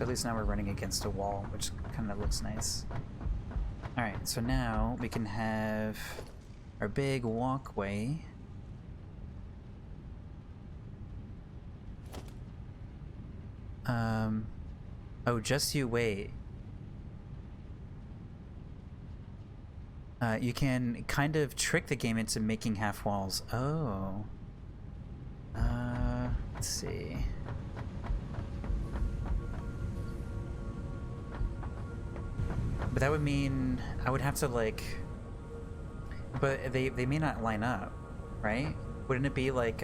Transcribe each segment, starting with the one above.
So at least now we're running against a wall, which kind of looks nice. Alright, so now we can have our big walkway. Oh, just you wait. You can kind of trick the game into making half walls. Oh. Let's see. But that would mean I would have to like... But they may not line up, right? Wouldn't it be like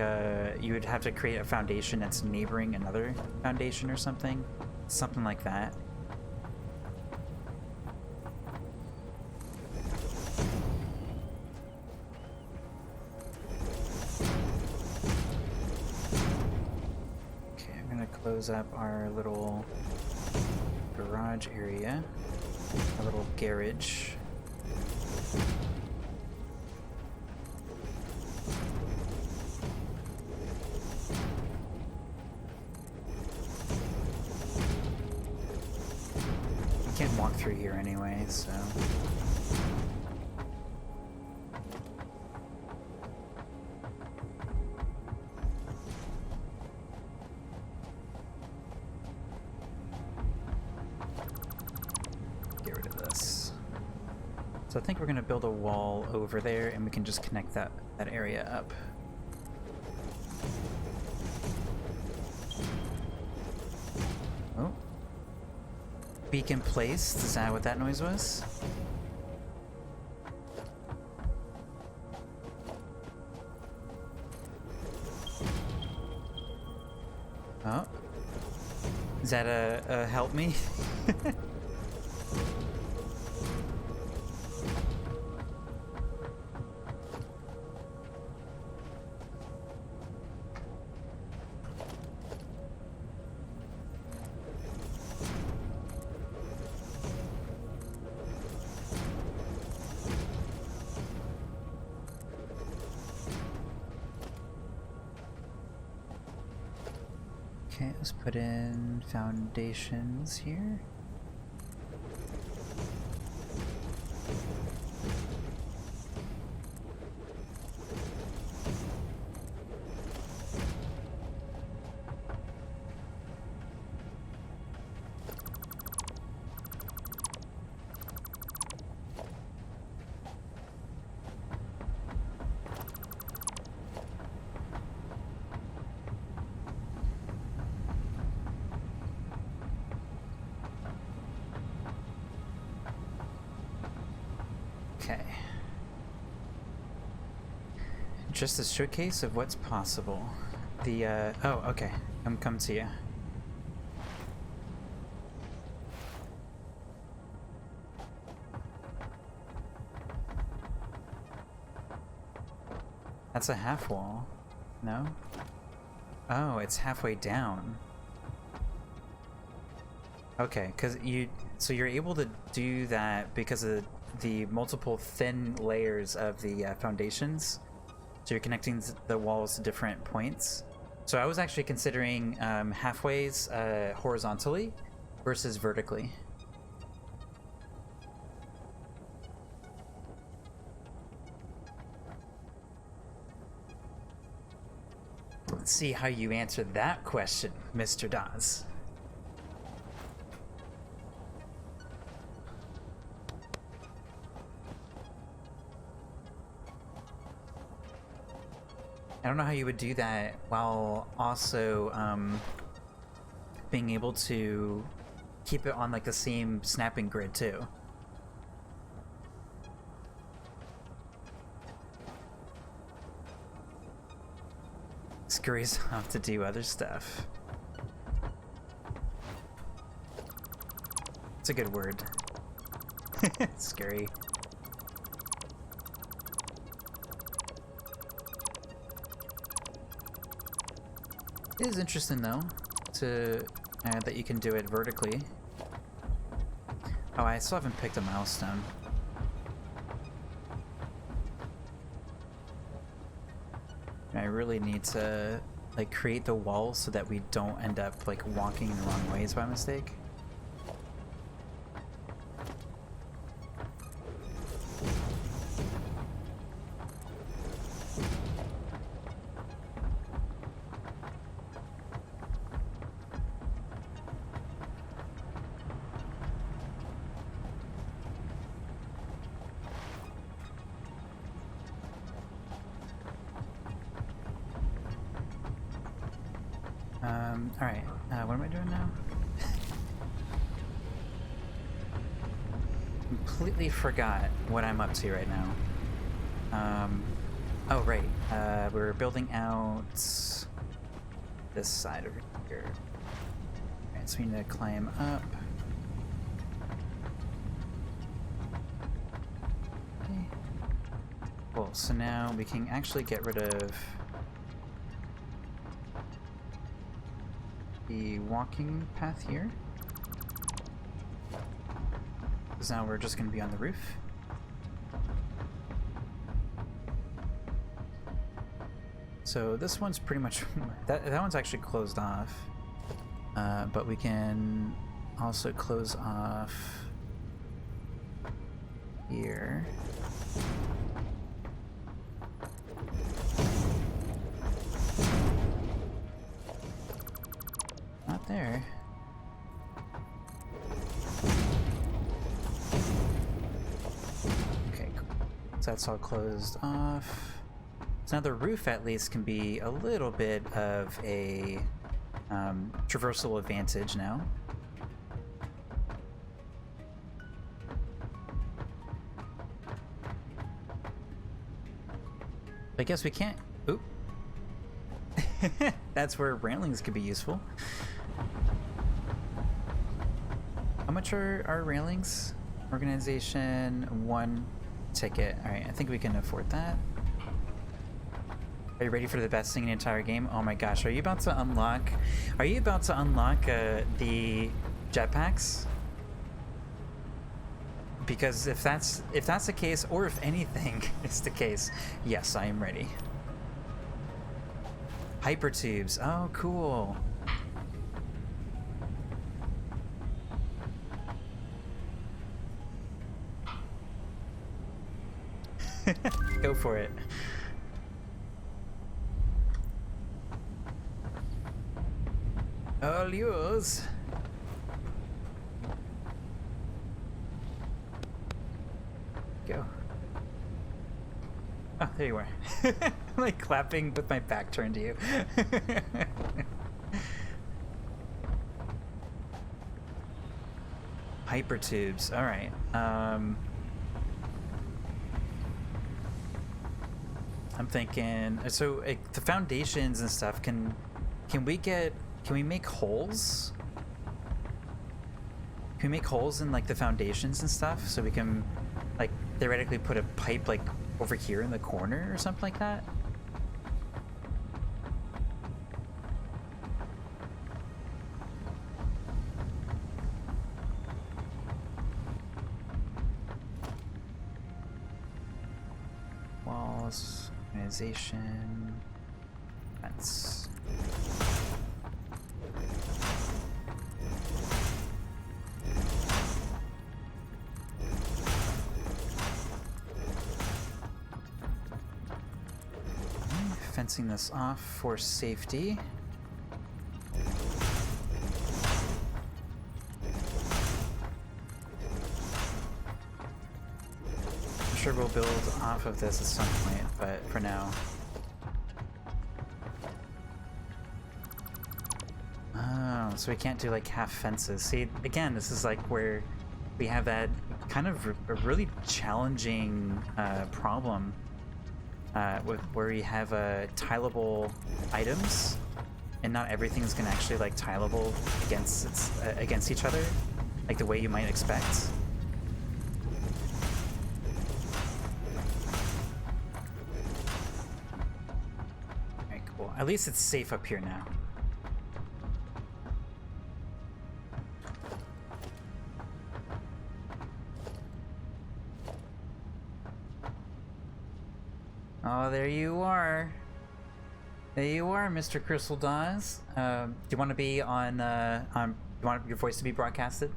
you would have to create a foundation that's neighboring another foundation or something? Something like that. Okay, I'm gonna close up our little garage area. A little garage. You can't walk through here anyway, so... So I think we're going to build a wall over there and we can just connect that area up. Oh. Beacon placed. Is that what that noise was? Oh. Is that a help me? Okay, let's put in foundations here. Okay. Just a showcase of what's possible. The, oh, okay. Come to you. That's a half wall. No? Oh, it's halfway down. Okay, so you're able to do that because of the multiple thin layers of the foundations. So you're connecting the walls to different points. So I was actually considering halfways horizontally versus vertically. Let's see how you answer that question, Mr. Dawes. I don't know how you would do that while also being able to keep it on like the same snapping grid too. Scurries off to do other stuff. It's a good word. Scurry. It is interesting though, to that you can do it vertically. Oh, I still haven't picked a milestone. I really need to like create the wall so that we don't end up like walking in the wrong ways by mistake. Alright, what am I doing now? Completely forgot what I'm up to right now. Oh right, we're building out this side over here. Alright, so we need to climb up. Okay. Cool, so now we can actually get rid of the walking path here. Because now we're just going to be on the roof. So this one's pretty much that one's actually closed off, but we can also close off here. Not there. Okay, cool. So that's all closed off. So now the roof at least can be a little bit of a traversal advantage now. I guess we can't. Oop. That's where railings could be useful. How much are our railings? Organization, 1 ticket. Alright, I think we can afford that. Are you ready for the best thing in the entire game? Oh my gosh, are you about to unlock the jetpacks? Because if that's the case, or if anything is the case, yes, I am ready. Hypertubes. Oh, cool. Go for it. All yours. Go. Oh, there you are. I'm like clapping with my back turned to you. Hypertubes. All right. I'm thinking. So the foundations and stuff. Can we make holes? Can we make holes in like the foundations and stuff so we can like theoretically put a pipe like over here in the corner or something like that? Walls, organization, fence. Fencing this off for safety. I'm sure we'll build off of this at some point, but for now. Oh, so we can't do like half fences. See, again, this is like where we have that kind of a really challenging problem. Where we have tileable items, and not everything's gonna actually like tileable against each other, like the way you might expect. Alright, cool. At least it's safe up here now. Oh, there you are. There you are, Mr. Crystal Dawes. Do you want to be on? You want your voice to be broadcasted?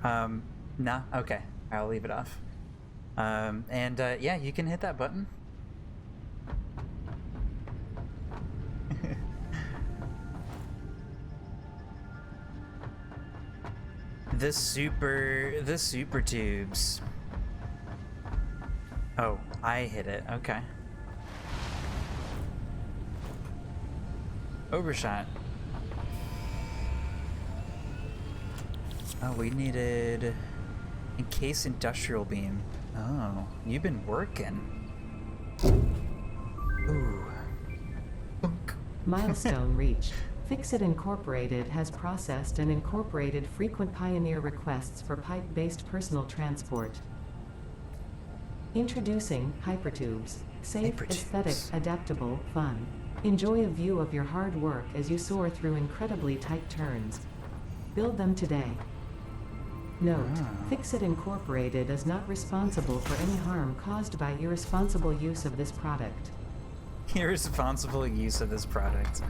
Nah. Okay, I'll leave it off. Yeah, you can hit that button. The super tubes. Oh, I hit it. Okay. Overshot. Oh, we needed encase industrial beam. Oh, you've been working. Ooh. Boink. Milestone reached. Fixit Incorporated has processed and incorporated frequent Pioneer requests for pipe-based personal transport. Introducing Hypertubes. Safe, aesthetic, adaptable, fun. Enjoy a view of your hard work as you soar through incredibly tight turns. Build them today. Note, Fixit Incorporated is not responsible for any harm caused by irresponsible use of this product. Irresponsible use of this product.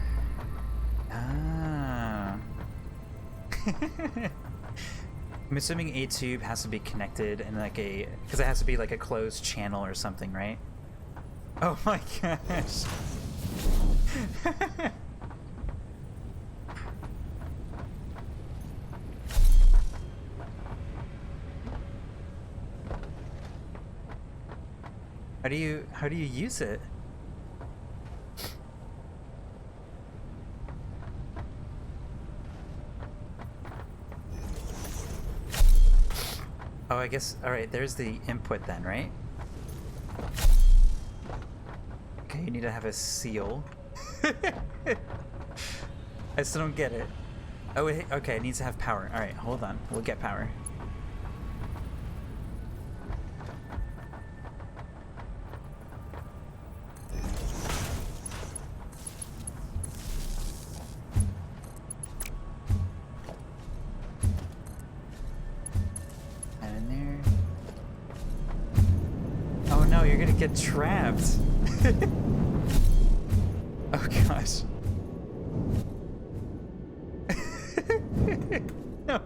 Ah. I'm assuming a tube has to be connected in like a, because it has to be like a closed channel or something, right? Oh my gosh. How do you use it? Oh, I guess, all right, there's the input then, right? Okay, you need to have a seal. I still don't get it. Oh, okay, it needs to have power. All right, hold on, we'll get power. Get trapped. Oh gosh.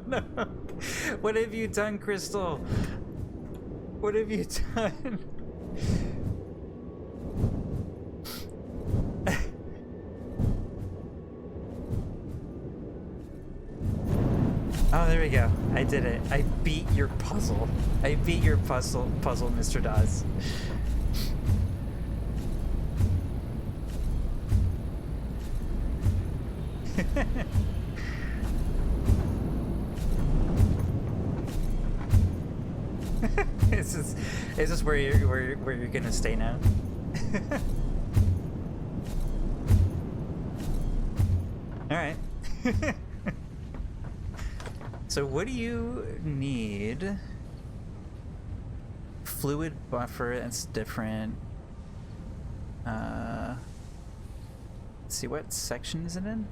No. What have you done, Crystal? What have you done? Oh, there we go. I did it. I beat your puzzle. I beat your puzzle, Mr. Dawes. Is this where you're gonna stay now? All right. So what do you need? Fluid buffer. That's different. Let's see, what section is it in?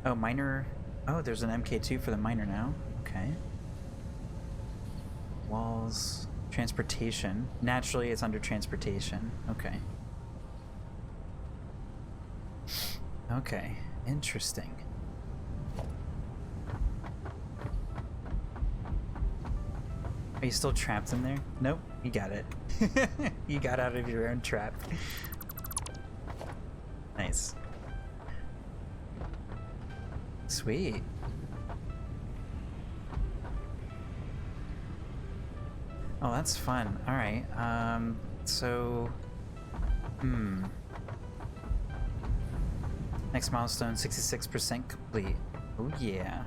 Oh, miner. Oh, there's an MK2 for the miner now. Okay. Walls. Transportation. Naturally, it's under transportation. Okay. Okay. Interesting. Are you still trapped in there? Nope. You got it. You got out of your own trap. Nice. Sweet. Oh, that's fun. All right. So, next milestone, 66% complete. Oh yeah.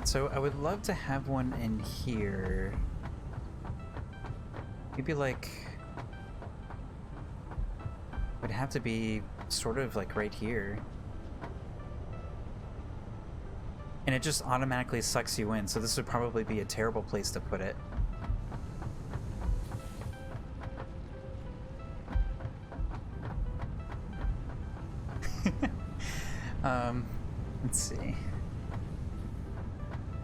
So I would love to have one in here. Maybe like, would have to be sort of like right here. And it just automatically sucks you in, so this would probably be a terrible place to put it. Let's see.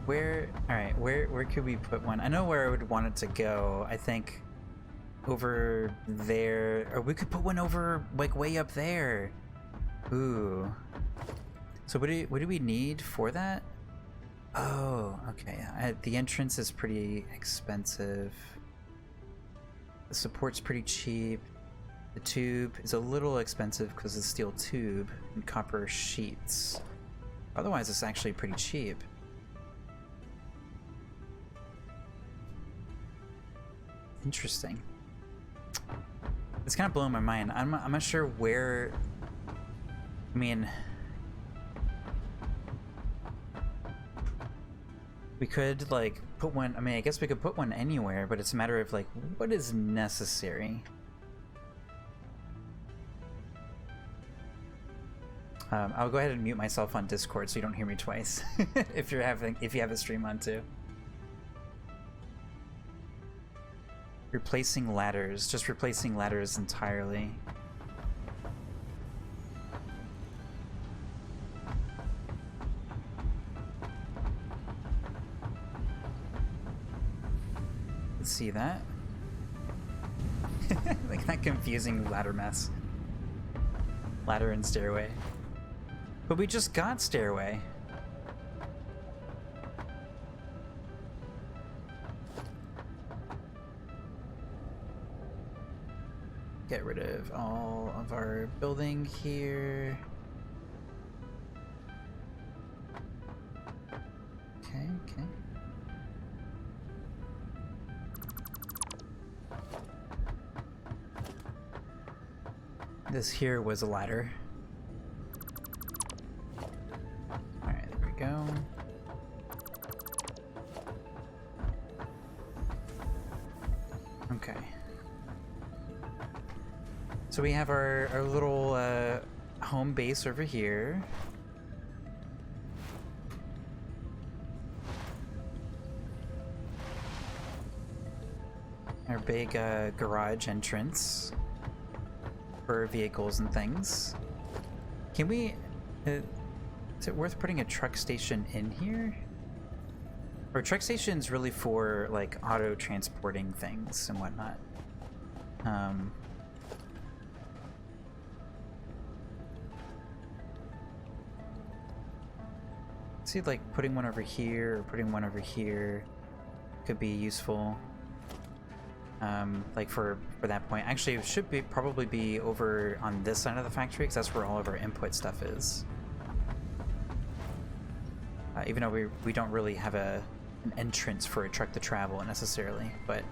Alright, where could we put one? I know where I would want it to go. I think over there, or we could put one over like way up there. Ooh. So what do we need for that? Oh, okay. The entrance is pretty expensive. The support's pretty cheap. The tube is a little expensive because it's steel tube and copper sheets. Otherwise, it's actually pretty cheap. Interesting. It's kind of blowing my mind. I'm not sure where. I mean, we could like put one. I mean, I guess we could put one anywhere, but it's a matter of like what is necessary. I'll go ahead and mute myself on Discord so you don't hear me twice if you have a stream on too. Replacing ladders, just replacing ladders entirely. Let's see that. Like that confusing ladder mess. Ladder and stairway. But we just got stairway. Get rid of all of our building here. Okay, okay. This here was a ladder. Alright, there we go. Okay. So we have our little home base over here. Our big garage entrance for vehicles and things. Can we... is it worth putting a truck station in here? Or truck station's really for like auto transporting things and whatnot. See, like putting one over here or putting one over here could be useful. Like for that point. Actually, it should be probably be over on this side of the factory because that's where all of our input stuff is. Even though we don't really have an entrance for a truck to travel necessarily, but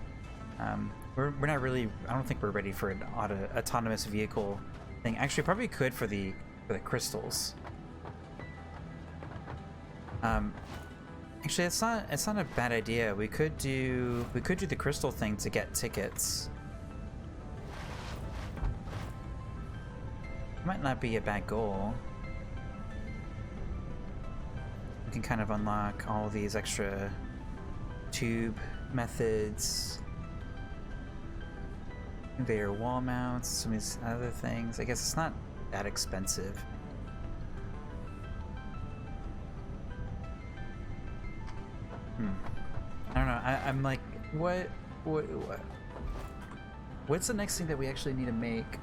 we're not really. I don't think we're ready for an autonomous vehicle thing. Actually, probably could for the crystals. Actually, it's not a bad idea. We could do the crystal thing to get tickets. Might not be a bad goal. We can kind of unlock all these extra tube methods, conveyor wall mounts, some of these other things. I guess it's not that expensive. I don't know. I'm like, what's the next thing that we actually need to make?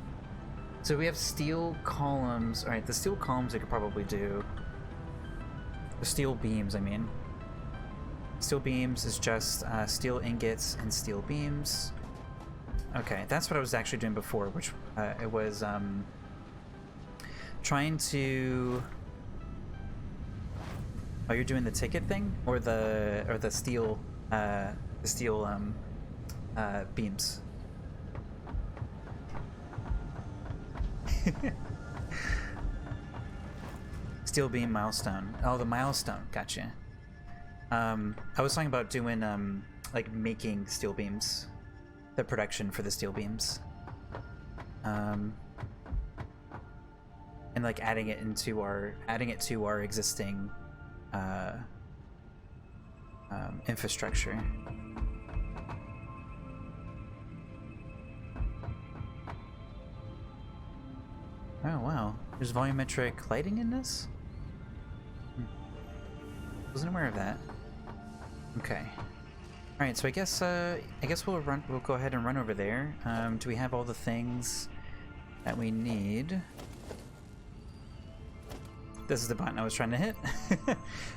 So we have steel columns. All right, the steel columns I could probably do. The steel beams, I mean. Steel beams is just steel ingots and steel beams. Okay, that's what I was actually doing before, which it was trying to. Oh, you're doing the ticket thing, or the steel beams. Steel beam milestone. Oh, the milestone. Gotcha. I was talking about doing like making steel beams, the production for the steel beams, and like adding it to our existing infrastructure. Oh wow, there's volumetric lighting in this? Wasn't aware of that. Okay. Alright, so I guess we'll go ahead and run over there. Do we have all the things that we need? This is the button I was trying to hit.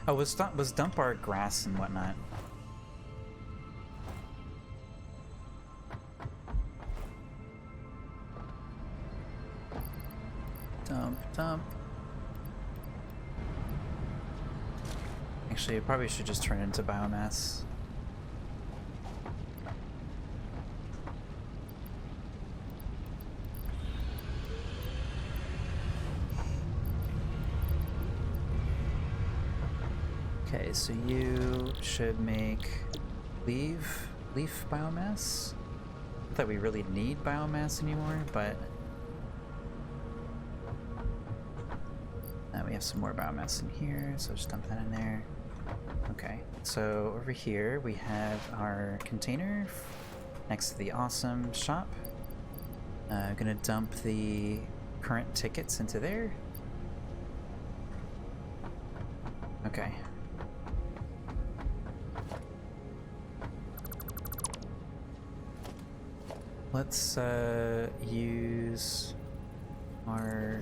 Oh, was dump our grass and whatnot. Dump. Actually, it probably should just turn into biomass. Okay, so you should make leaf biomass. Not that we really need biomass anymore, but now we have some more biomass in here, so just dump that in there. Okay, so over here we have our container next to the awesome shop. I'm gonna dump the current tickets into there. Okay. Let's use our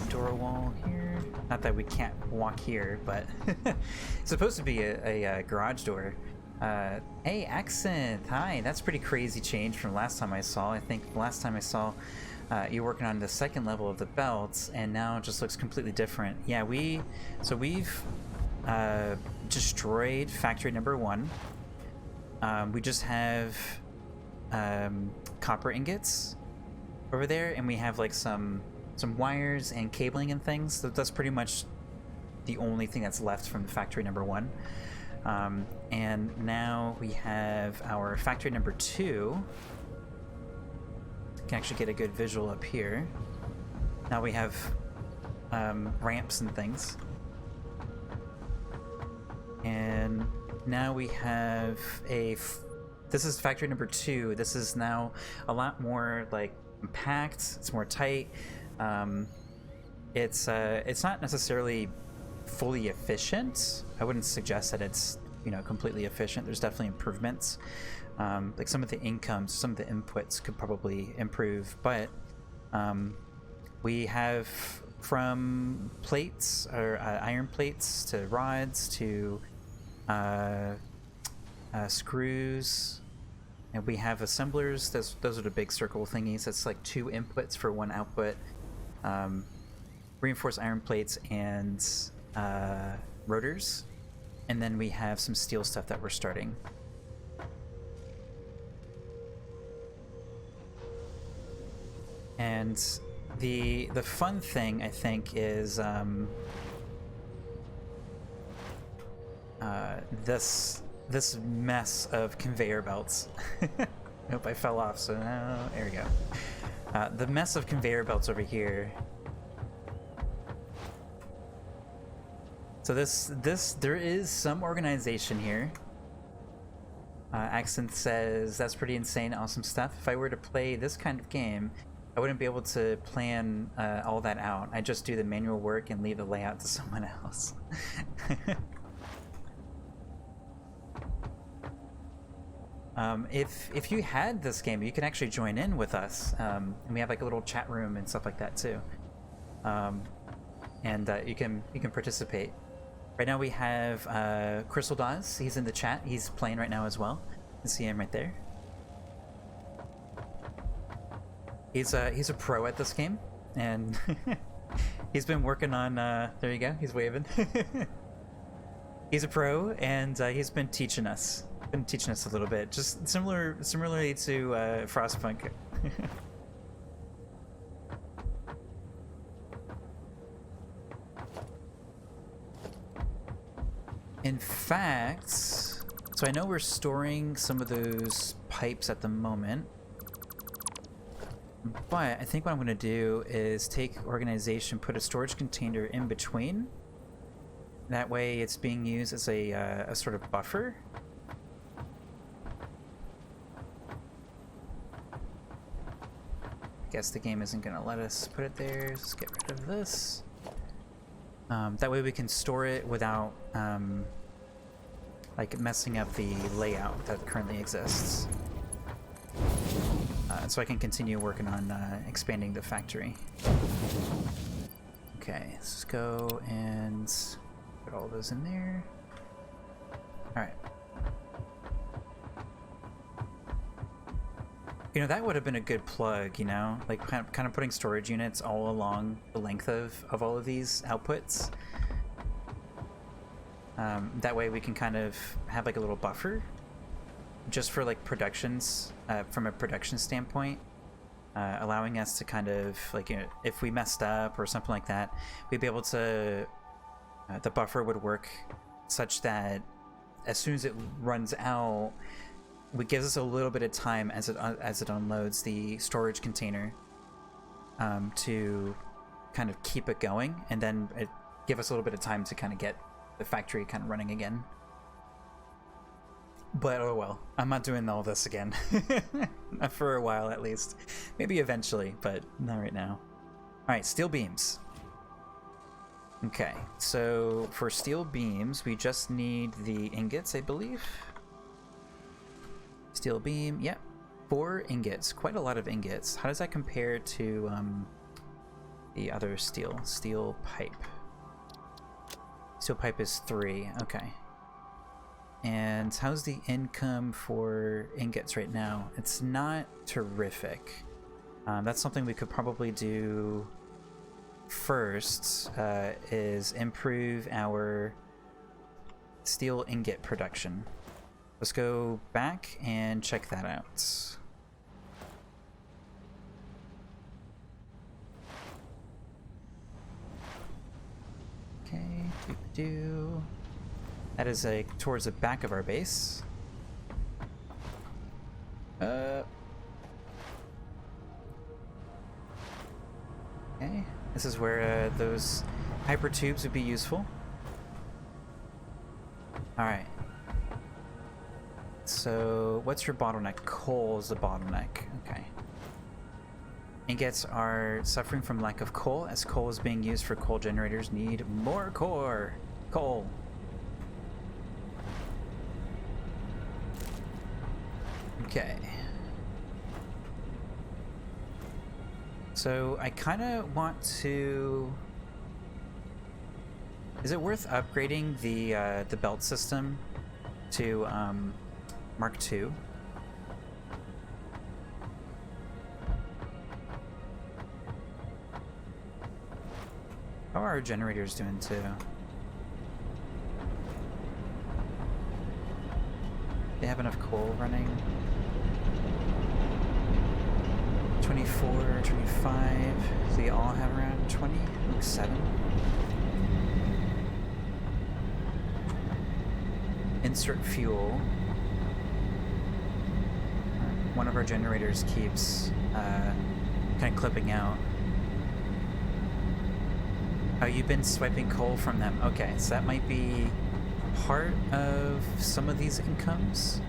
door wall here. Not that we can't walk here, but it's supposed to be a garage door. Hey, Accent! Hi, that's pretty crazy change from last time I saw. I think last time I saw you're working on the second level of the belts, and now it just looks completely different. Yeah, we've destroyed factory number 1. We just have copper ingots over there, and we have like some wires and cabling and things. So that's pretty much the only thing that's left from factory number 1. And now we have our factory number 2. You can actually get a good visual up here. Now we have ramps and things. And now we have this is factory number 2. This is now a lot more like compact. It's more tight. It's not necessarily fully efficient. I wouldn't suggest that it's, you know, completely efficient. There's definitely improvements. Like some of the inputs could probably improve, but we have from plates or iron plates to rods to screws, and we have assemblers. Those are the big circle thingies. That's like 2 inputs for 1 output. Reinforced iron plates and rotors, and then we have some steel stuff that we're starting. And the fun thing, I think, is this mess of conveyor belts. Nope, I fell off, so now, there we go. The mess of conveyor belts over here. So there is some organization here. Accent says, that's pretty insane, awesome stuff. If I were to play this kind of game, I wouldn't be able to plan all that out. I just do the manual work and leave the layout to someone else. If you had this game, you can actually join in with us, and we have like a little chat room and stuff like that too. And you can participate. Right now we have Crystal Dawes. He's in the chat. He's playing right now as well. You can see him right there. He's a pro at this game, and he's been working on. There you go. He's waving. He's a pro, and he's been teaching us. A little bit, just similarly to Frostpunk. In fact, so I know we're storing some of those pipes at the moment, but I think what I'm going to do is take organization, put a storage container in between. That way it's being used as a sort of buffer. Guess the game isn't going to let us put it there. Let's get rid of this. That way we can store it without like messing up the layout that currently exists. So I can continue working on expanding the factory. Okay, let's just go and put all those in there. Alright. You know, that would have been a good plug, you know? Like, kind of putting storage units all along the length of all of these outputs. That way we can kind of have like a little buffer just for like productions, from a production standpoint, allowing us to kind of like, you know, if we messed up or something like that, we'd be able to, the buffer would work such that as soon as it runs out, it gives us a little bit of time as it unloads the storage container, to kind of keep it going, and then it give us a little bit of time to kind of get the factory kind of running again. But oh well, I'm not doing all this again. Not for a while at least. Maybe eventually, but not right now. Alright, steel beams. Okay, so for steel beams, we just need the ingots, I believe. Steel beam, yep. 4 ingots, quite a lot of ingots. How does that compare to the other steel pipe? Steel pipe is 3, okay. And how's the income for ingots right now? It's not terrific. That's something we could probably do first, is improve our steel ingot production. Let's go back and check that out. Okay, do. That is towards the back of our base. Okay, this is where those hyper tubes would be useful. All right. So, what's your bottleneck? Coal is the bottleneck. Okay. Ingots are suffering from lack of coal, as coal is being used for coal generators. Need more coal. Okay. So, I kind of want to... Is it worth upgrading the belt system to Mark II? How are our generators doing too? They have enough coal running? 24, 25. So they all have around 20? Like 7? Insert fuel. One of our generators keeps kind of clipping out. Oh, you've been swiping coal from them. Okay, so that might be part of some of these incomes.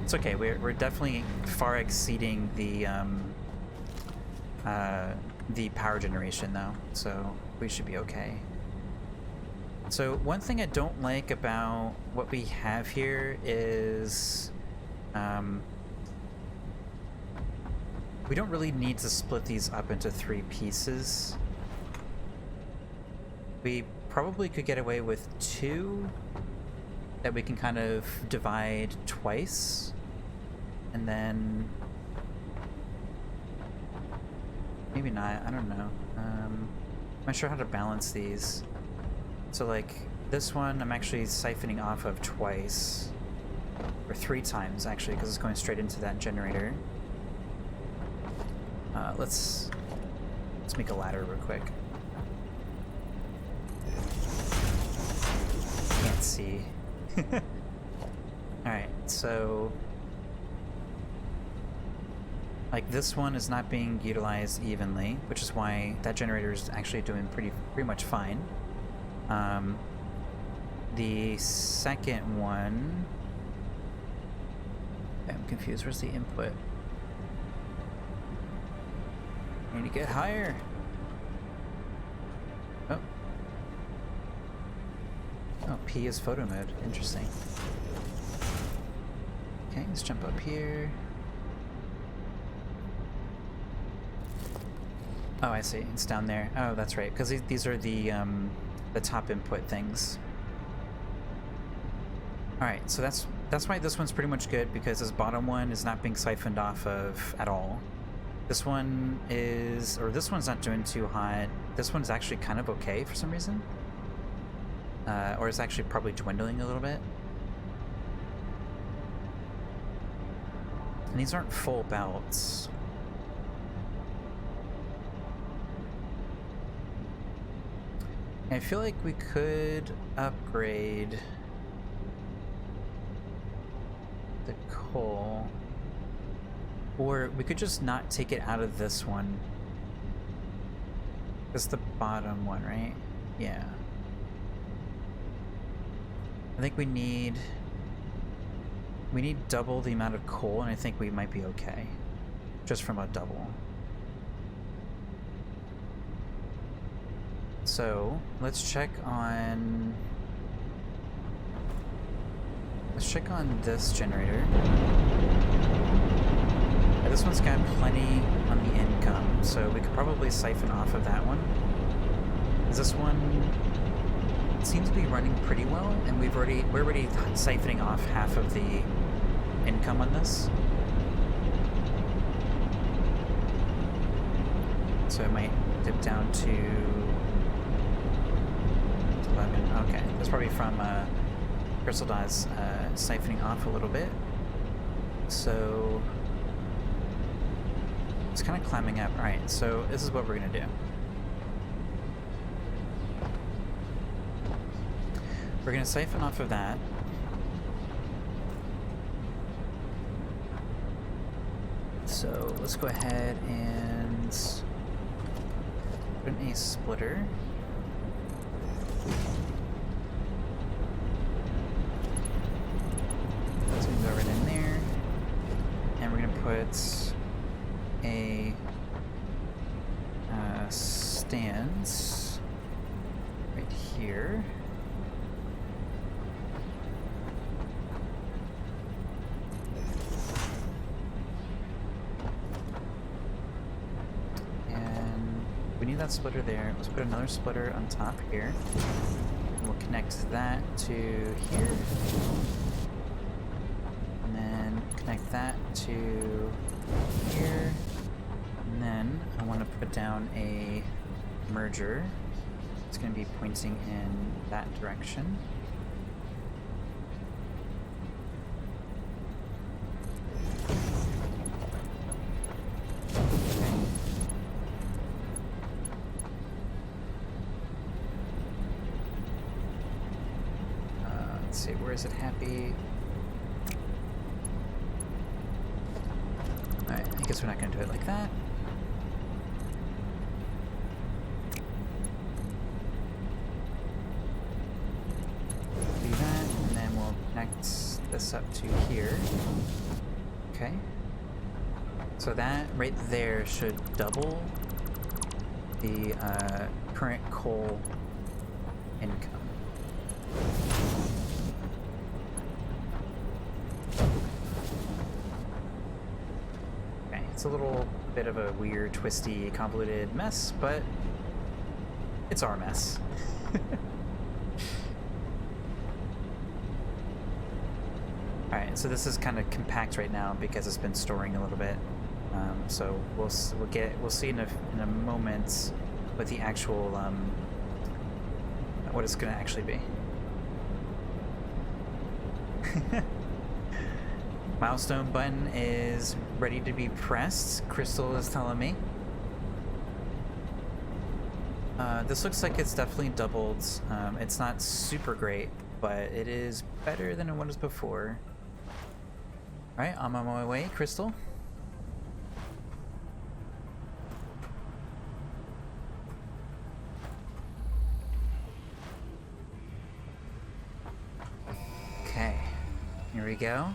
It's okay. We're definitely far exceeding the power generation though, so we should be okay. So one thing I don't like about what we have here is we don't really need to split these up into 3 pieces. We probably could get away with 2 that we can kind of divide twice, and then maybe not, I don't know. I'm not sure how to balance these. So like this one I'm actually siphoning off of twice, or 3 times actually, because it's going straight into that generator. Let's make a ladder real quick. Can't see. Alright, so like this one is not being utilized evenly, which is why that generator is actually doing pretty much fine. The second one, I'm confused. Where's the input? I need to get higher. Oh. Oh, P is photo mode. Interesting. Okay, let's jump up here. Oh, I see. It's down there. Oh, that's right. Because these are the top input things. All right, so that's why this one's pretty much good, because this bottom one is not being siphoned off of at all. This one is, or this one's not doing too hot. This one's actually kind of okay for some reason. Or it's actually probably dwindling a little bit. And these aren't full belts. I feel like we could upgrade the coal, or we could just not take it out of this one. It's the bottom one, right? Yeah. I think we need double the amount of coal, and I think we might be okay just from a double. So let's check on this generator. This one's got plenty on the income, so we could probably siphon off of that one. This one seems to be running pretty well, and we're already siphoning off half of the income on this. So it might dip down to 11. Okay, that's probably from Crystal Dawes siphoning off a little bit. So it's kind of climbing up. All right, so this is what we're gonna do. We're gonna siphon off of that. So let's go ahead and put in a splitter. That's gonna go right in there. And we're gonna put a stands right here. We need that splitter there. Let's put another splitter on top here. And we'll connect that to here. And then connect that to here. And then I want to put down a merger. It's going to be pointing in that direction. Is it happy? Alright, I guess we're not going to do it like that. Do that, and then we'll connect this up to here. Okay. So that right there should double the current coal income. It's a little bit of a weird, twisty, convoluted mess, but it's our mess. Alright, so this is kind of compact right now because it's been storing a little bit. So we'll see in a moment what the actual what it's going to actually be. Milestone button is ready to be pressed, Crystal is telling me. This looks like it's definitely doubled. It's not super great, but it is better than it was before. Alright, I'm on my way, Crystal. Okay, here we go.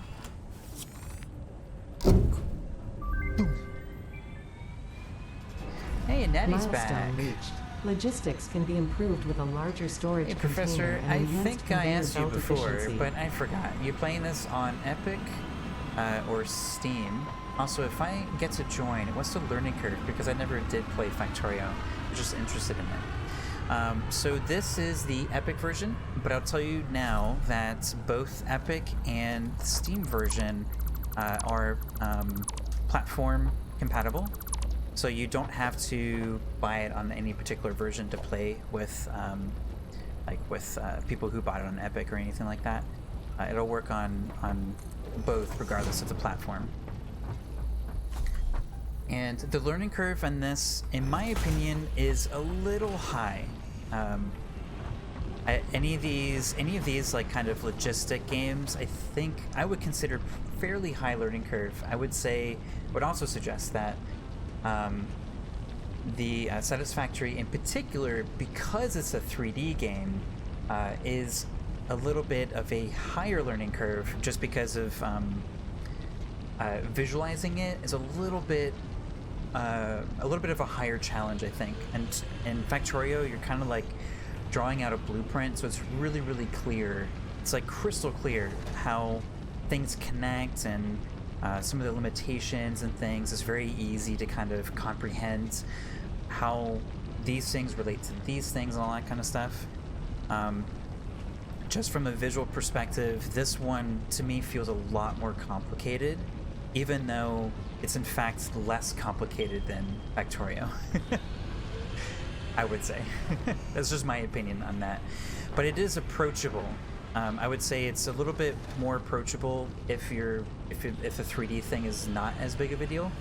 Hey, Natty's back. Reached. Logistics can be improved with a larger storage Hey, container Professor, and I enhanced think I conveyor asked you belt before, efficiency. but I forgot. You playing this on Epic or Steam? Also, if I get to join, what's the learning curve? Because I never did play Factorio. I'm just interested in it. So this is the Epic version, but I'll tell you now that both Epic and Steam version are platform compatible. So you don't have to buy it on any particular version to play with, people who bought it on Epic or anything like that. It'll work on both, regardless of the platform. And the learning curve on this, in my opinion, is a little high. Any of these like kind of logistic games, I think I would consider fairly high learning curve. I would also suggest that the Satisfactory in particular, because it's a 3D game, is a little bit of a higher learning curve, just because of visualizing it is a little bit of a higher challenge, I think. And in Factorio, you're kind of like drawing out a blueprint, so it's really, really clear. It's like crystal clear how things connect, and some of the limitations and things. It's very easy to kind of comprehend how these things relate to these things and all that kind of stuff. Just from a visual perspective, this one to me feels a lot more complicated, even though it's in fact less complicated than Factorio. I would say. That's just my opinion on that. But it is approachable. I would say it's a little bit more approachable if the 3D thing is not as big of a deal.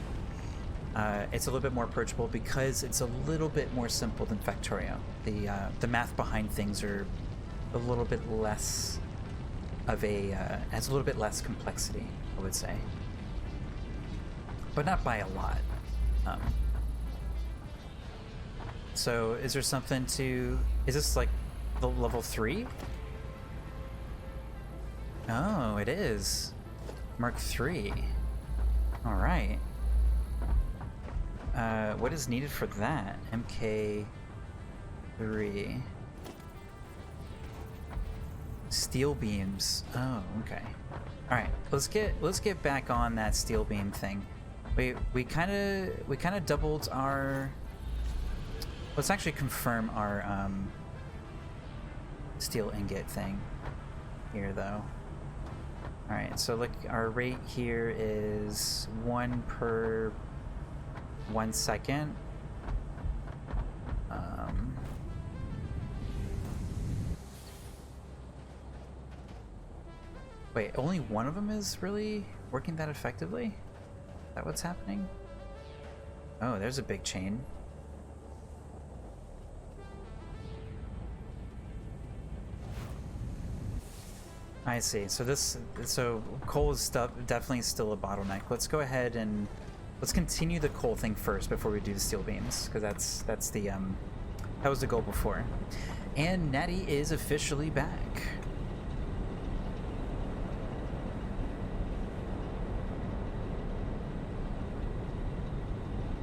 It's a little bit more approachable because it's a little bit more simple than Factorio. The math behind things are a little bit less of has a little bit less complexity, I would say. But not by a lot. So is there something to... Is this like the level 3? Oh, it is. Mark 3. Alright. What is needed for that? MK3. Steel beams. Oh, okay. Alright, let's get back on that steel beam thing. We kind of doubled our... Let's actually confirm our steel ingot thing here, though. Alright, so look, our rate here is 1 per 1 second. Wait, only one of them is really working that effectively? Is that what's happening? Oh, there's a big chain. I see. So coal is definitely still a bottleneck. Let's go ahead and let's continue the coal thing first before we do the steel beams, because that's the that was the goal before. And Natty is officially back.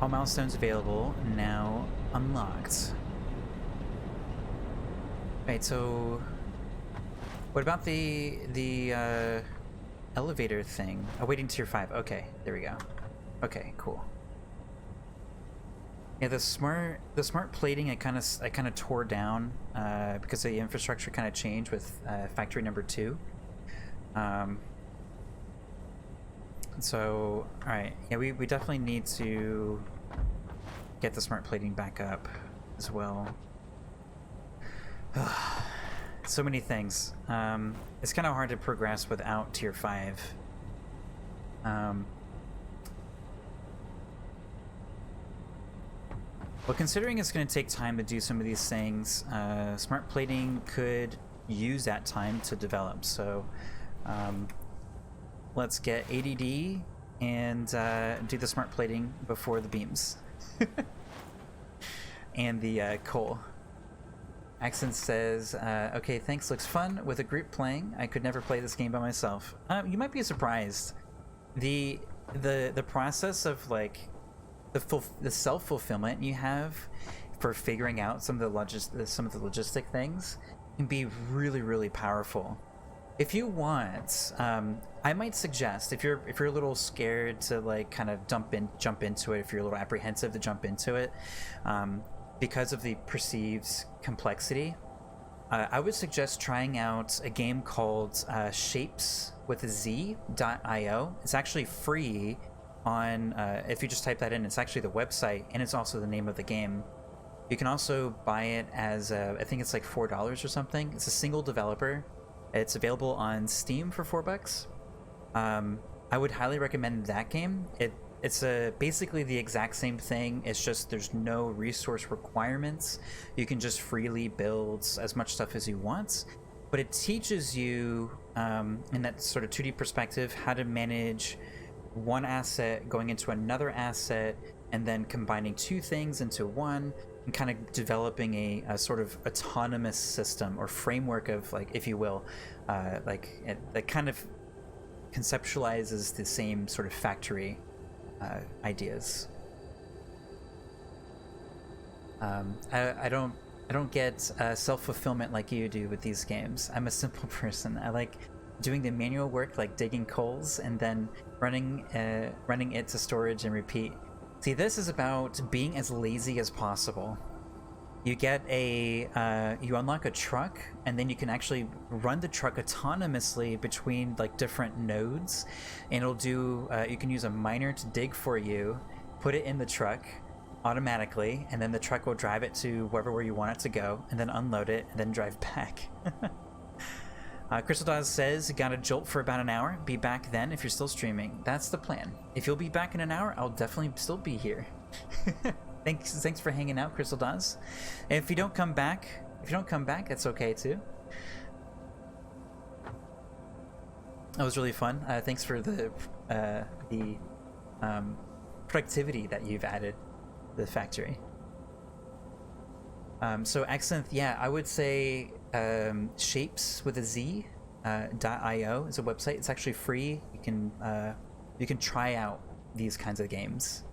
All milestones available, now unlocked. Right, so what about the elevator thing? Awaiting tier 5. Okay, there we go. Okay, cool. Yeah, the smart plating I kind of tore down because the infrastructure kind of changed with factory number 2. So, all right, yeah, we definitely need to get the smart plating back up as well. So many things. It's kind of hard to progress without tier 5. Well, considering it's going to take time to do some of these things, smart plating could use that time to develop. So let's get ADD and do the smart plating before the beams. And the coal. Accent says, okay, thanks, looks fun. With a group playing, I could never play this game by myself. You might be surprised. The process of like the self-fulfillment you have for figuring out some of the logistic things can be really, really powerful. If you want, I might suggest if you're a little scared to like kind of jump into it, if you're a little apprehensive to jump into it, because of the perceived complexity, I would suggest trying out a game called Shapes with a Z.io. It's actually free on if you just type that in. It's actually the website, and it's also the name of the game. You can also buy it as I think it's like $4 or something. It's a single developer. It's available on Steam for $4. I would highly recommend that game. It's basically the exact same thing. It's just there's no resource requirements. You can just freely build as much stuff as you want. But it teaches you, in that sort of 2D perspective, how to manage one asset going into another asset and then combining two things into one, and kind of developing a sort of autonomous system or framework of, like, if you will, that kind of conceptualizes the same sort of factory ideas. I don't get self-fulfillment like you do with these games. I'm a simple person. I like doing the manual work, like digging coals and then running it to storage and repeat. See, this is about being as lazy as possible. You get you unlock a truck, and then you can actually run the truck autonomously between like different nodes, and it'll do. You can use a miner to dig for you, put it in the truck automatically, and then the truck will drive it to where you want it to go, and then unload it, and then drive back. Crystal Dawes says, got a jolt for about an hour. Be back then if you're still streaming. That's the plan. If you'll be back in an hour, I'll definitely still be here. Thanks for hanging out, Crystal Dawes. And if you don't come back, that's okay too. That was really fun. Thanks for the productivity that you've added to the factory. So Xanth, yeah, I would say Shapes with a Z .io is a website. It's actually free. You can try out these kinds of games.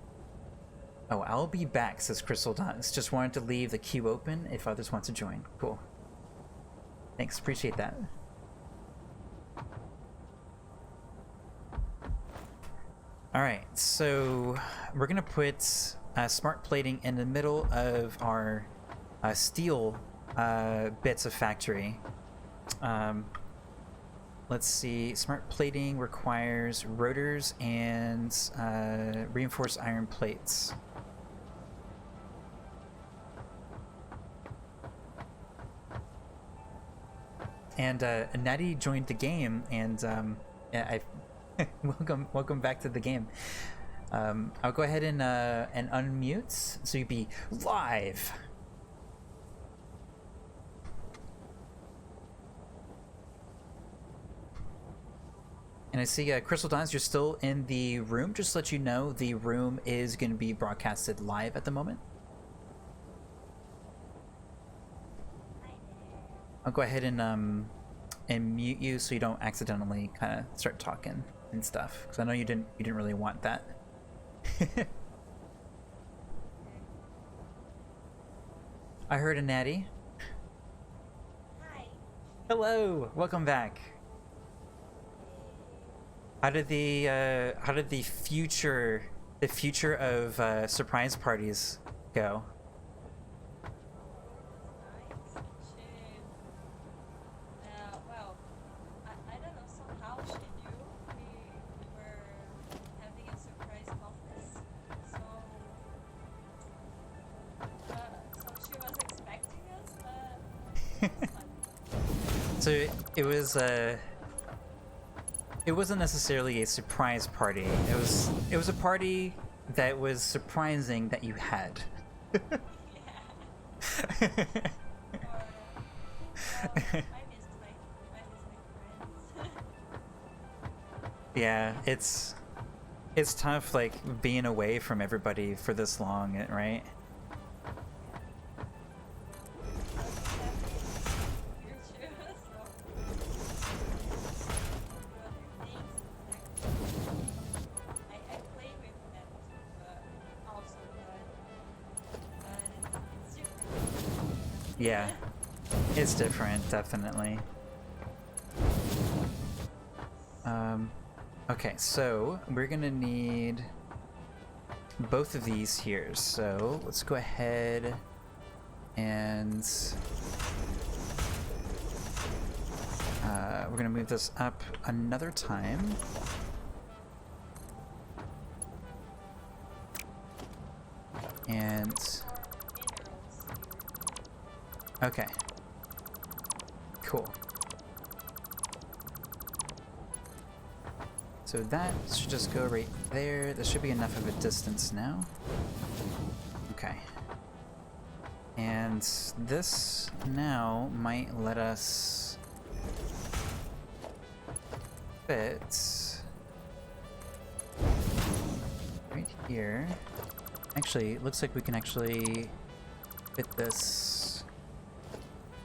Oh, I'll be back, says Crystal Dawes. Just wanted to leave the queue open if others want to join. Cool. Thanks, appreciate that. Alright, so we're gonna put smart plating in the middle of our steel bits of factory. Let's see, smart plating requires rotors and reinforced iron plates. And Natty joined the game, and yeah, welcome back to the game. I'll go ahead and unmute so you'd be live. And I see Crystal Dawes, you're still in the room. Just to let you know, the room is going to be broadcasted live at the moment. I'll go ahead and mute you so you don't accidentally kind of start talking and stuff, because I know you didn't really want that. I heard a Natty. Hi. Hello, welcome back. How did the future of surprise parties go? Well, I don't know, somehow she knew we were having a surprise conference, so she was expecting us, but So it wasn't necessarily a surprise party. It was a party that was surprising that you had. yeah. I missed my friends. Yeah, it's tough, like being away from everybody for this long, right? Yeah, it's different, definitely. Okay, so we're gonna need both of these here. So let's go ahead and we're gonna move this up another time. And Minerals here. okay, cool. So that should just go right there. There should be enough of a distance now. Okay. And this now might let us fit right here. Actually, it looks like we can actually fit this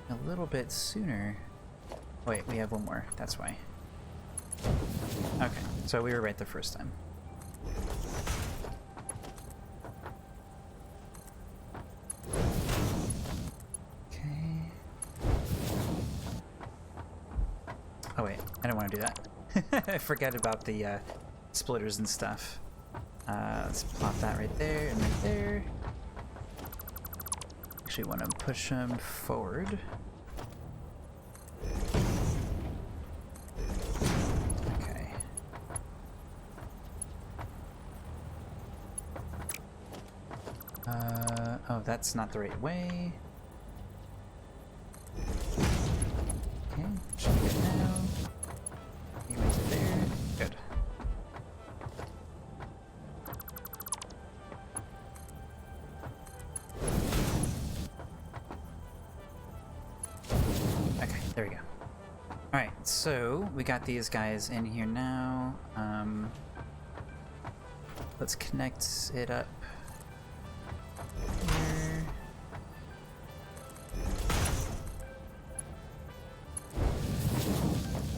a little bit sooner. Wait, we have one more. That's why. Okay, so we were right the first time. Okay. Oh wait, I don't want to do that. I forgot about the splitters and stuff. Let's plop that right there and right there. Actually want to push them forward. Okay. Oh, that's not the right way. Okay, should be good now. You went to there. Good. Okay, there we go. Alright, so we got these guys in here now. Let's connect it up here.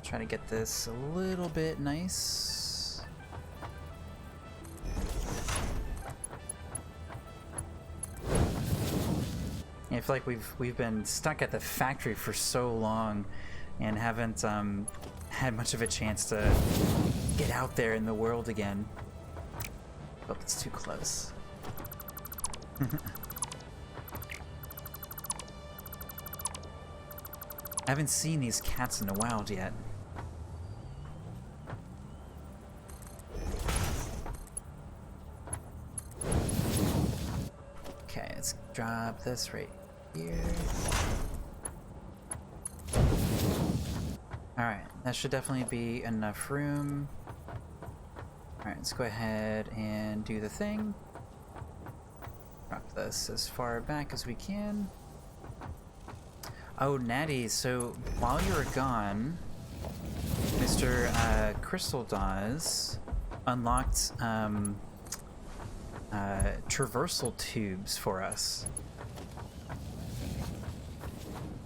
Try to get this a little bit nice. Yeah, I feel like we've been stuck at the factory for so long and haven't had much of a chance to get out there in the world again. Oh, it's too close. I haven't seen these cats in the wild yet. Okay, let's drop this right here. Alright, that should definitely be enough room. Alright, let's go ahead and do the thing. Drop this as far back as we can. Oh, Natty, so while you were gone, Mr. Crystal Dawes unlocked traversal tubes for us.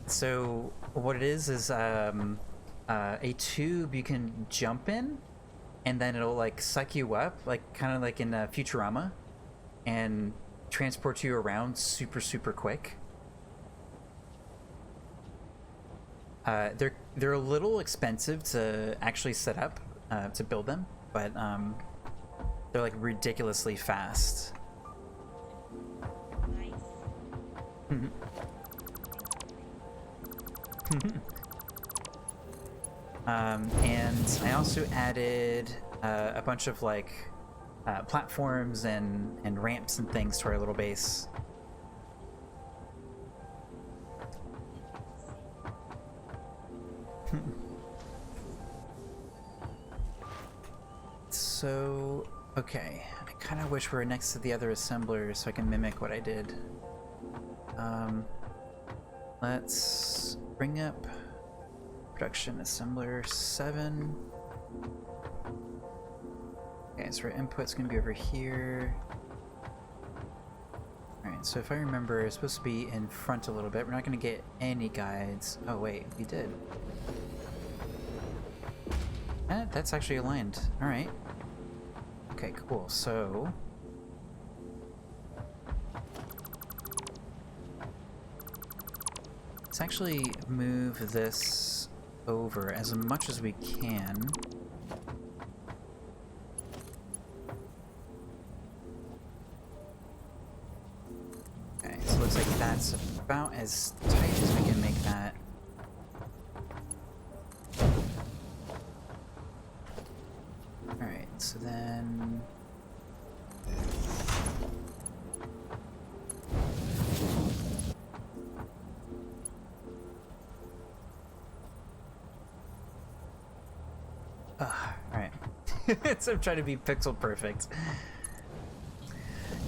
So what it is a tube you can jump in, and then it'll like suck you up, like kind of like in Futurama, and transport you around super quick. They're a little expensive to actually set up, to build them, but they're like ridiculously fast. Nice. And I also added a bunch of like platforms and ramps and things to our little base. So, okay, I kind of wish we were next to the other assemblers so I can mimic what I did. Let's bring up production assembler 7. Okay, so our input's gonna be over here. Alright, so if I remember, it's supposed to be in front a little bit. We're not gonna get any guides. Oh wait, we did. That's actually aligned. Alright. Okay, cool. So let's actually move this over as much as we can. Okay, so it looks like that's about as tight as we can make that. Alright, so then... Alright. So I'm trying to be pixel perfect.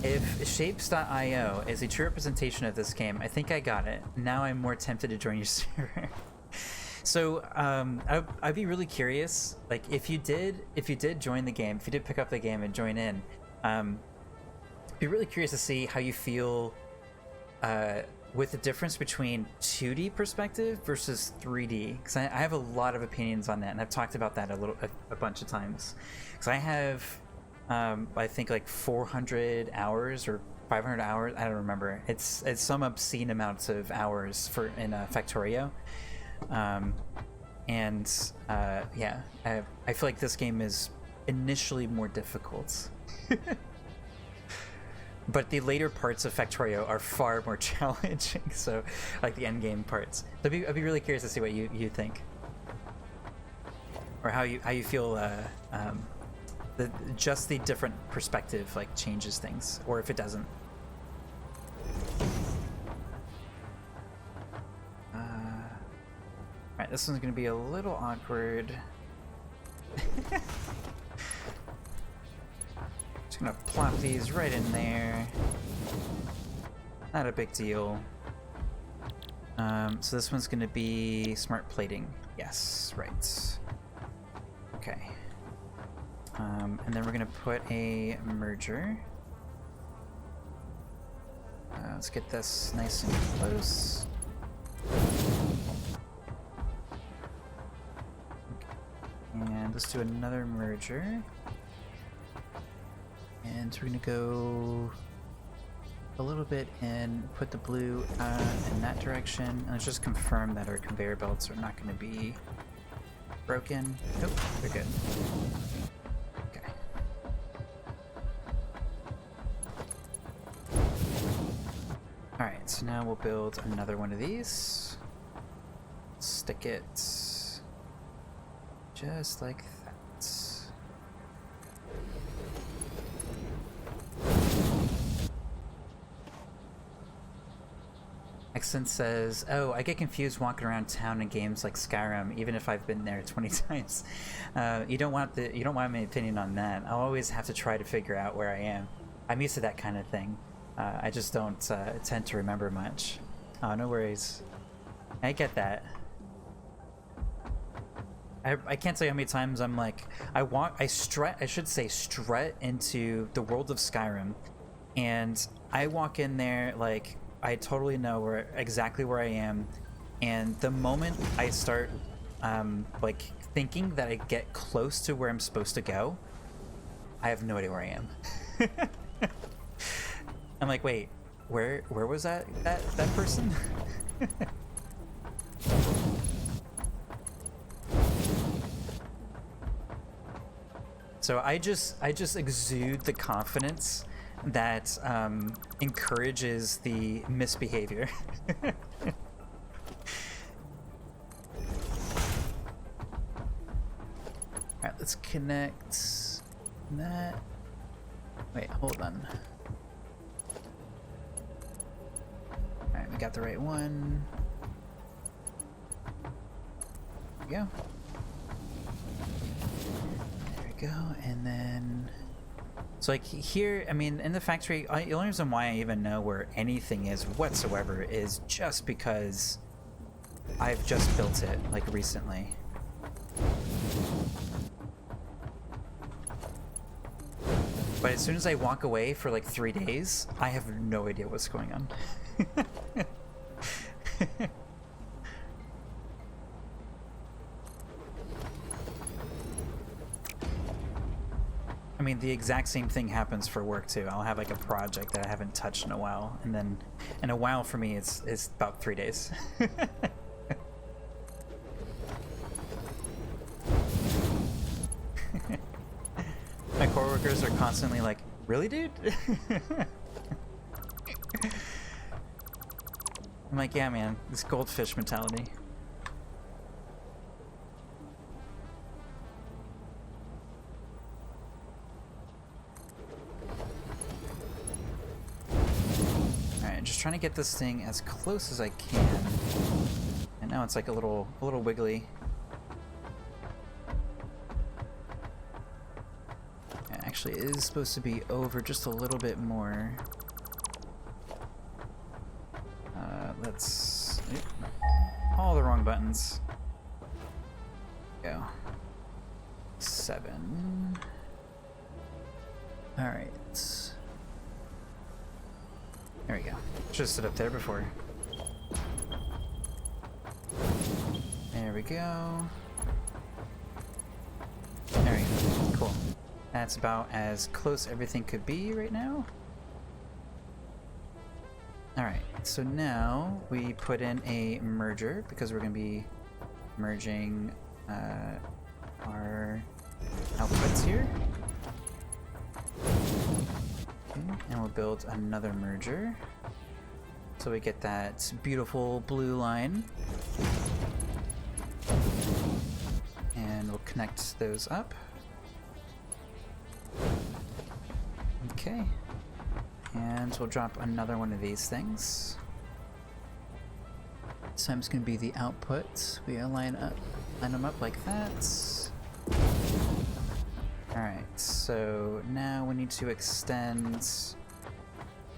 If shapes.io is a true representation of this game, I think I got it. Now I'm more tempted to join your server. So I'd be really curious, like if you did join the game, if you did pick up the game and join in, be really curious to see how you feel with the difference between 2D perspective versus 3D, because I have a lot of opinions on that, and I've talked about that a bunch of times. Because I have I think like 400 hours or 500 hours, I don't remember. It's some obscene amounts of hours in Factorio. Yeah, I feel like this game is initially more difficult. But the later parts of Factorio are far more challenging, so like the end game parts. So I'd be really curious to see what you think, or how you feel just the different perspective like changes things, or if it doesn't. Alright, this one's gonna be a little awkward. Just gonna plop these right in there. Not a big deal. So this one's gonna be smart plating. Yes, right. Okay. And then we're gonna put a merger. Let's get this nice and close. And let's do another merger. And we're gonna go a little bit and put the blue in that direction. And let's just confirm that our conveyor belts are not gonna be broken. Nope, they're good. Okay. Alright, so now we'll build another one of these. Stick it just like that. Exton says, "Oh, I get confused walking around town in games like Skyrim, even if I've been there 20 times." You don't want my opinion on that. I'll always have to try to figure out where I am. I'm used to that kind of thing. I just don't tend to remember much. Oh, no worries. I get that. I can't tell you how many times I'm like, I strut into the world of Skyrim, and I walk in there like I totally know exactly where I am, and the moment I start like thinking that I get close to where I'm supposed to go, I have no idea where I am. I'm like, wait, where was that person? So I just exude the confidence that encourages the misbehavior. Alright, let's connect that. Wait, hold on. Alright, we got the right one. There we go. There we go, and then... So like here, I mean, in the factory, the only reason why I even know where anything is whatsoever is just because I've just built it, like, recently. But as soon as I walk away for like 3 days, I have no idea what's going on. I mean, the exact same thing happens for work too. I'll have like a project that I haven't touched in a while, and then in a while for me it's about 3 days. My coworkers are constantly like, really, dude? I'm like, yeah, man, this goldfish mentality. Alright, just trying to get this thing as close as I can. And now it's like a little wiggly. Actually, it is supposed to be over just a little bit more. Let's... all the wrong buttons. Go. 7. Alright. There we go. Should have stood up there before. There we go. There we go. Cool. That's about as close everything could be right now. Alright, so now we put in a merger because we're going to be merging our outputs here. Okay, and we'll build another merger. So we get that beautiful blue line. And we'll connect those up. Okay. And we'll drop another one of these things. This time it's going to be the output. We line them up like that. Alright, so now we need to extend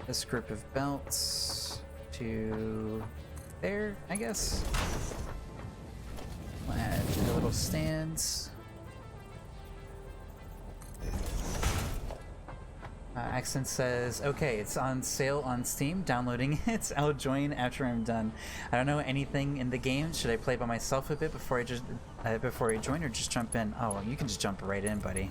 this group of belts to there, I guess. We'll add the little stands. Accent says, okay, it's on sale on Steam, downloading it. I'll join after I'm done. I don't know anything in the game. Should I play by myself a bit before I join, or just jump in? Oh, you can just jump right in, buddy.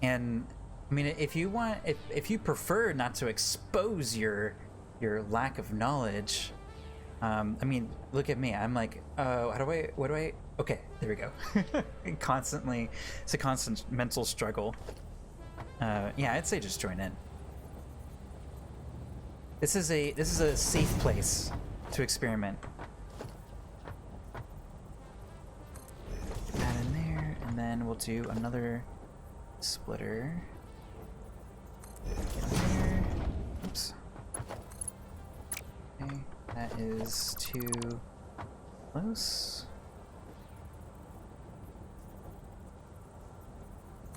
And I mean, if you want, if you prefer not to expose your lack of knowledge, I mean, look at me. I'm like, what do I? Okay, there we go. Constantly, it's a constant mental struggle. Yeah, I'd say just join in. This is a safe place to experiment. Add in there, and then we'll do another splitter. Get in there. Oops. Okay, that is too close.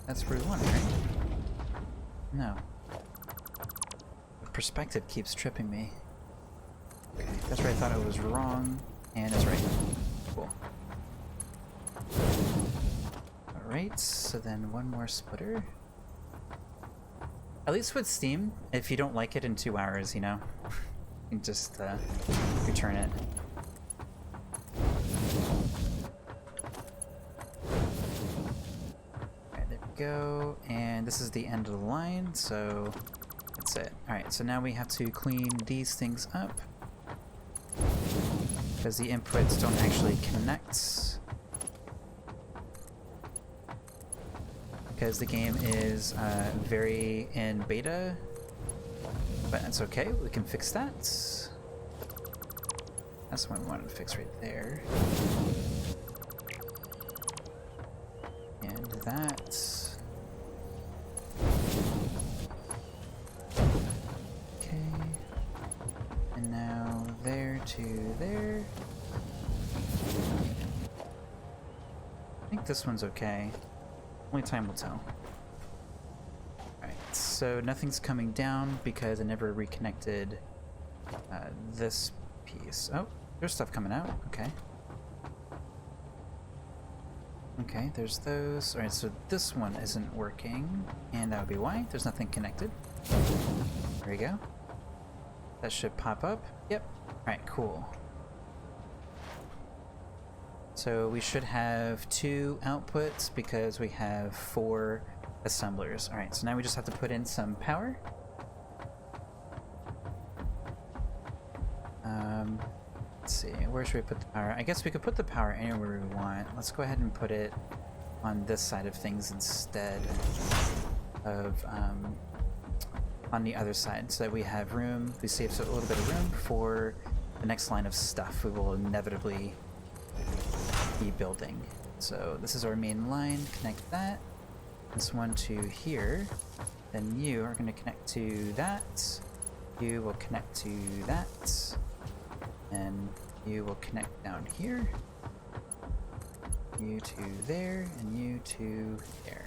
That's where we want it, right? No. The perspective keeps tripping me. Okay, that's where I thought it was wrong, and it's right. Cool. Alright, so then one more splitter. At least with Steam, if you don't like it in 2 hours, you know, you can just return it. Go, and this is the end of the line, so that's it. Alright, so now we have to clean these things up because the inputs don't actually connect because the game is very in beta, but that's okay, we can fix that. That's what we wanted to fix right there. And that. To there. I think this one's okay. Only time will tell. Alright, so nothing's coming down because I never reconnected this piece. Oh, there's stuff coming out. Okay. Okay, there's those. Alright, so this one isn't working, and that would be why. There's nothing connected. There we go. That should pop up. Yep. Alright, cool. So we should have 2 outputs because we have 4 assemblers. Alright, so now we just have to put in some power. let's see, where should we put the power? I guess we could put the power anywhere we want. Let's go ahead and put it on this side of things instead of on the other side, so that we have room, we save a little bit of room for the next line of stuff we will inevitably be building. So this is our main line, connect that, this one to here, then you are going to connect to that, you will connect to that, and you will connect down here, you to there, and you to there.